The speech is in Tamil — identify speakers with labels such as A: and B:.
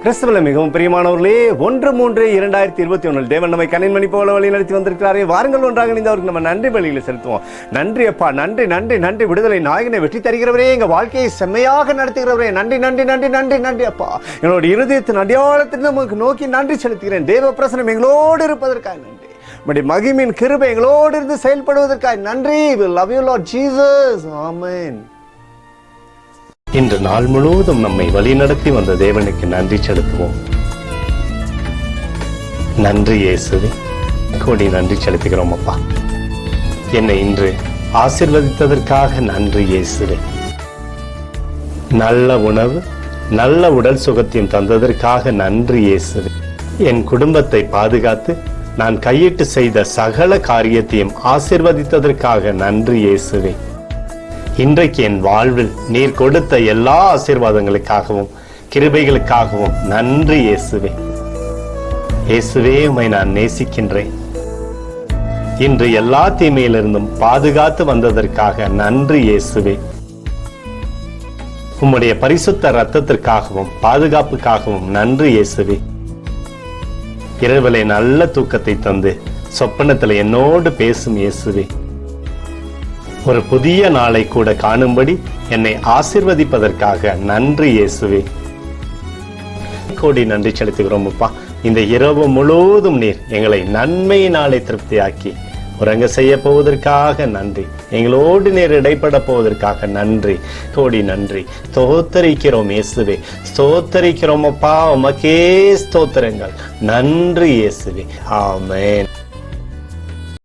A: கிறிஸ்துவில் மிகவும் பிரியமானவர்களே, 1/3/2021 தேவன் நம்மை கண்ணின்மணி போல வழி நடத்தி வந்திருக்கிறாரே. வாருங்கள் ஒன்றாக இணைந்தவருக்கு நம்ம நன்றி வழியில் செலுத்துவோம். நன்றி அப்பா, நன்றி நன்றி நன்றி. விடுதலை நாயகனை வெற்றி தருகிறவரே, எங்க வாழ்க்கையை செம்மையாக நடத்துகிறவரே, நன்றி நன்றி நன்றி நன்றி நன்றி அப்பா. என்னோட இருதயத்தின் அடையாளத்தில் நமக்கு நோக்கி நன்றி செலுத்துகிறேன். தேவ பிரசனம் எங்களோடு இருப்பதற்காக நன்றி. நம்முடைய மகிமையின் கிருபை எங்களோடு இருந்து செயல்படுவதற்காக நன்றி. We love you Lord Jesus. Amen.
B: இன்று நாள் முழுவதும் நம்மை வழிநடத்தி வந்த தேவனுக்கு நன்றி செலுத்துவோம். நன்றி இயேசுவே, கோடி நன்றி செலுத்துகிறோம் அப்பா. என்னை இன்று ஆசீர்வதித்ததற்காக நன்றி இயேசுவே. நல்ல உணவு, நல்ல உடல் சுகத்தையும் தந்ததற்காக நன்றி இயேசுவே. என் குடும்பத்தை பாதுகாத்து நான் கையிட்டு செய்த சகல காரியத்தையும் ஆசீர்வதித்ததற்காக நன்றி இயேசுவே. இன்றைக்கு என் வாழ்வில் நீர் கொடுத்த எல்லா ஆசீர்வாதங்களுக்காகவும் கிருபைகளுக்காகவும் நன்றி இயேசுவே. இயேசுவே, உம்மை நான் நேசிக்கின்றேன். இன்று எல்லா தீமையிலிருந்தும் பாதுகாத்து வந்ததற்காக நன்றி இயேசுவே. உம்முடைய பரிசுத்த இரத்தத்திற்காகவும் பாதுகாப்புக்காகவும் நன்றி இயேசுவே. இரவிலே நல்ல தூக்கத்தை தந்து சொப்பனத்தில் என்னோடு பேசும் இயேசுவே. ஒரு புதிய நாளை கூட காணும்படி என்னை ஆசீர்வதிப்பதற்காக நன்றி இயேசுவே. கோடி நன்றி செலுத்துகிறோம் அப்பா. இந்த இரவு முழுவதும் நீர் எங்களை நன்மையினாலே திருப்தியாக்கி உறங்க செய்ய போவதற்காக நன்றி. எங்களோடு நீர் இடைப்பட போவதற்காக நன்றி. கோடி நன்றி. ஸ்தோத்தரிக்கிறோம் இயேசுவே, ஸ்தோத்தரிக்கிறோம் அப்பா. உமக்கே ஸ்தோத்திரங்கள். நன்றி இயேசுவே. ஆமென்.